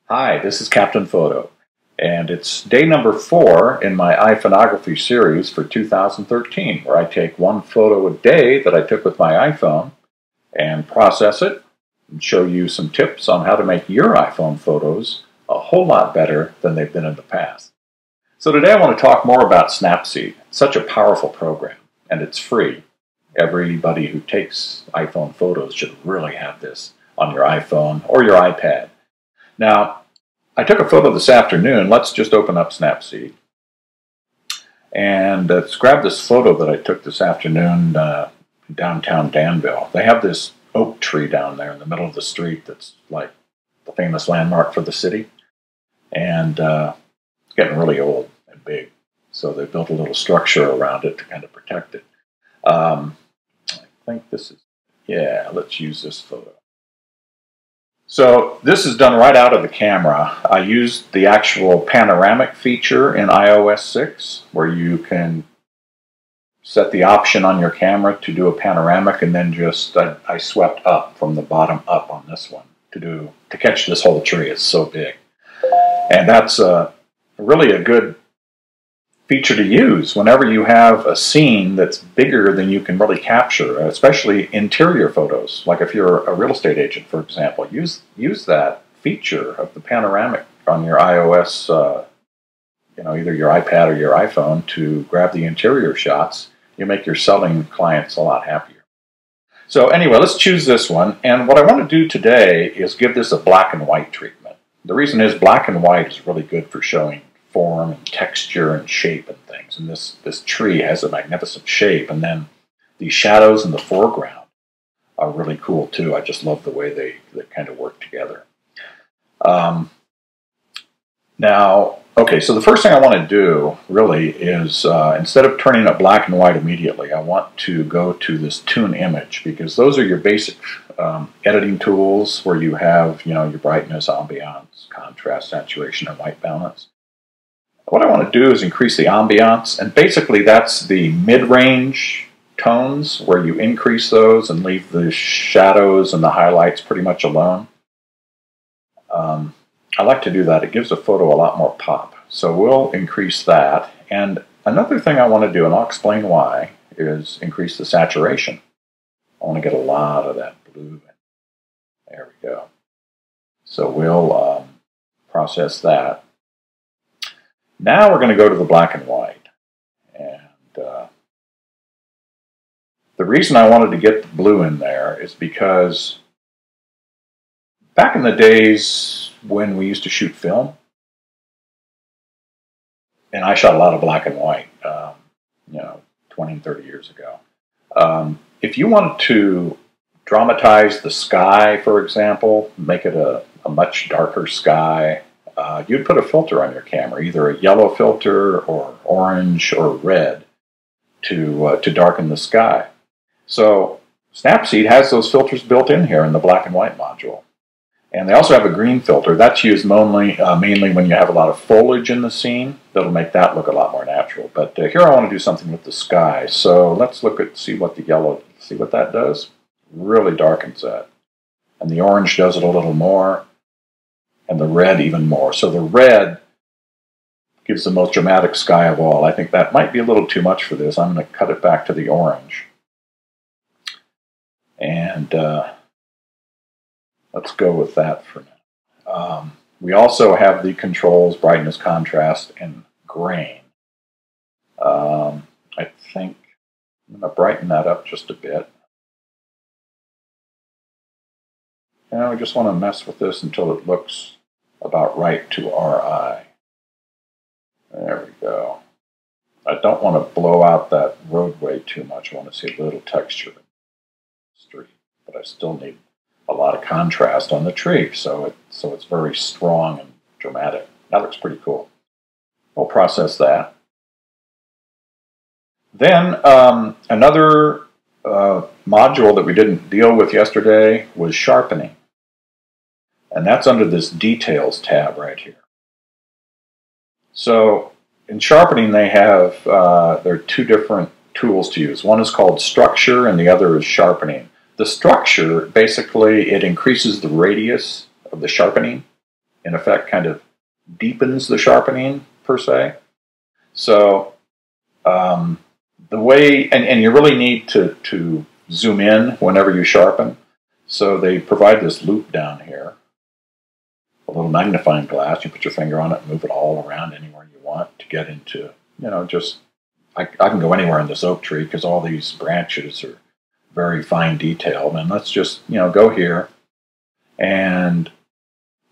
Hi, this is Captain Photo, and it's day number 4 in my iPhoneography series for 2013, where I take one photo a day that I took with my iPhone and process it and show you some tips on how to make your iPhone photos a whole lot better than they've been in the past. So today I want to talk more about Snapseed. It's such a powerful program, and it's free. Everybody who takes iPhone photos should really have this on your iPhone or your iPad. Now, I took a photo this afternoon. Let's just open up Snapseed. And let's grab this photo that I took this afternoon downtown Danville. They have this oak tree down there in the middle of the street that's like the famous landmark for the city. And it's getting really old and big. So they built a little structure around it to kind of protect it. I think this is, yeah, let's use this photo. So this is done right out of the camera. I used the actual panoramic feature in iOS 6, where you can set the option on your camera to do a panoramic, and then just I swept up from the bottom up on this one to catch this whole tree. It's so big, and that's really a good feature to use whenever you have a scene that's bigger than you can really capture, especially interior photos. Like if you're a real estate agent, for example, use that feature of the panoramic on your iOS, either your iPad or your iPhone to grab the interior shots. You make your selling clients a lot happier. So anyway, let's choose this one. And what I want to do today is give this a black and white treatment. The reason is black and white is really good for showing form and texture and shape and things. And this tree has a magnificent shape, and then the shadows in the foreground are really cool too. I just love the way they kind of work together. Now, okay, so the first thing I want to do really is instead of turning it black and white immediately, I want to go to this tune image, because those are your basic editing tools where you have your brightness, ambiance, contrast, saturation, and white balance. What I want to do is increase the ambiance, and basically that's the mid-range tones where you increase those and leave the shadows and the highlights pretty much alone. I like to do that. It gives a photo a lot more pop. So we'll increase that. And another thing I want to do, and I'll explain why, is increase the saturation. I want to get a lot of that blue. There we go. So we'll process that. Now we're going to go to the black and white. And the reason I wanted to get the blue in there is because back in the days when we used to shoot film, and I shot a lot of black and white, 20 and 30 years ago. If you wanted to dramatize the sky, for example, make it a much darker sky, you'd put a filter on your camera, either a yellow filter or orange or red, to darken the sky. So Snapseed has those filters built in here in the black and white module. And they also have a green filter. That's used mainly when you have a lot of foliage in the scene. That'll make that look a lot more natural. But here I want to do something with the see what that does. Really darkens that. And the orange does it a little more, and the red even more. So the red gives the most dramatic sky of all. I think that might be a little too much for this. I'm going to cut it back to the orange. And let's go with that for now. We also have the controls, brightness, contrast, and grain. I think I'm going to brighten that up just a bit. And we just want to mess with this until it looks about right to our eye. There we go. I don't want to blow out that roadway too much. I want to see a little texture in the street, but I still need a lot of contrast on the tree, so it's very strong and dramatic. That looks pretty cool. We'll process that. Then another module that we didn't deal with yesterday was sharpening. And that's under this Details tab right here. So in sharpening, there are two different tools to use. One is called Structure, and the other is Sharpening. The structure, basically, it increases the radius of the sharpening, in effect, kind of deepens the sharpening, per se. So the way, and you really need to zoom in whenever you sharpen. So they provide this loop down here, a little magnifying glass. You put your finger on it and move it all around anywhere you want to get into, just, I can go anywhere in this oak tree because all these branches are very fine detailed. And let's just, go here, and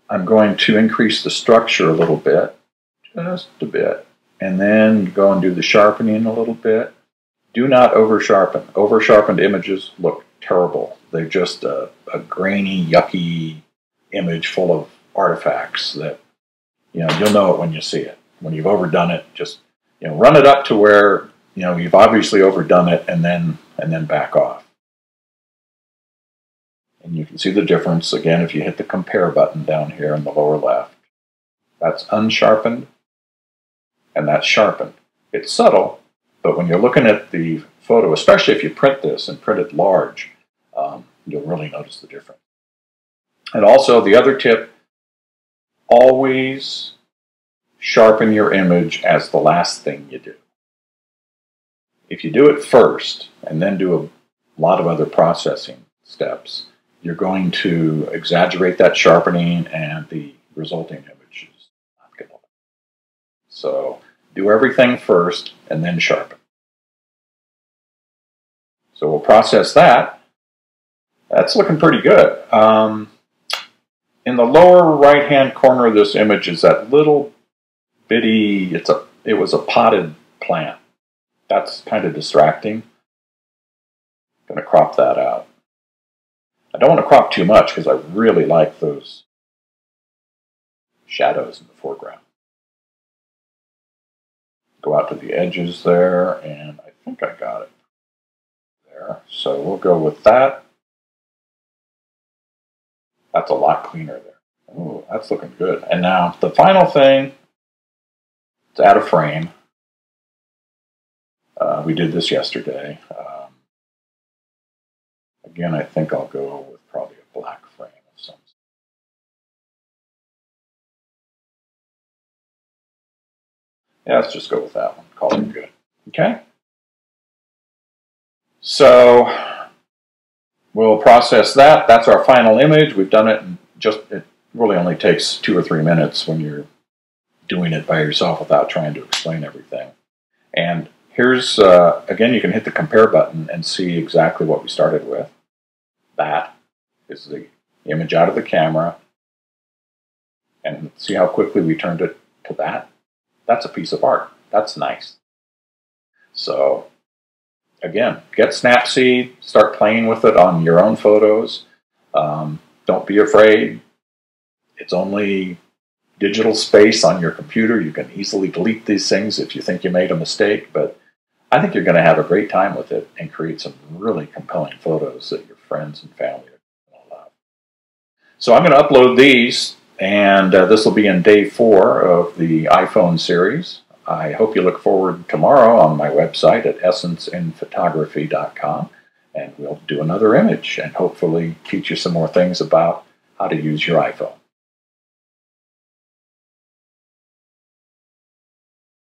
I'm going to increase the structure a little bit, just a bit, and then go and do the sharpening a little bit. Do not over-sharpen. Over-sharpened images look terrible. They're just a grainy, yucky image full of artifacts that, you'll know it when you see it. When you've overdone it, just, run it up to where, you've obviously overdone it, and then back off. And you can see the difference, again, if you hit the compare button down here in the lower left. That's unsharpened, and that's sharpened. It's subtle, but when you're looking at the photo, especially if you print this and print it large, you'll really notice the difference. And also, the other tip, always sharpen your image as the last thing you do. If you do it first and then do a lot of other processing steps, you're going to exaggerate that sharpening, and the resulting image is not going to look. So do everything first and then sharpen. So we'll process that. That's looking pretty good. In the lower right-hand corner of this image is that little bitty, it was a potted plant. That's kind of distracting. I'm going to crop that out. I don't want to crop too much because I really like those shadows in the foreground. Go out to the edges there, and I think I got it there. So we'll go with that. That's a lot cleaner there. Ooh, that's looking good. And now the final thing, to add a frame. We did this yesterday. Again, I think I'll go with probably a black frame of some sort. Yeah, let's just go with that one. Call it good. Okay? So we'll process that. That's our final image. We've done it in it really only takes 2 or 3 minutes when you're doing it by yourself without trying to explain everything. And here's, again, you can hit the compare button and see exactly what we started with. That is the image out of the camera. And see how quickly we turned it to that? That's a piece of art. That's nice. So, again, get Snapseed. Start playing with it on your own photos. Don't be afraid. It's only digital space on your computer. You can easily delete these things if you think you made a mistake, but I think you're going to have a great time with it and create some really compelling photos that your friends and family are going to love. So I'm going to upload these, and this will be in day 4 of the iPhone series. I hope you look forward tomorrow on my website at essenceinphotography.com, and we'll do another image and hopefully teach you some more things about how to use your iPhone.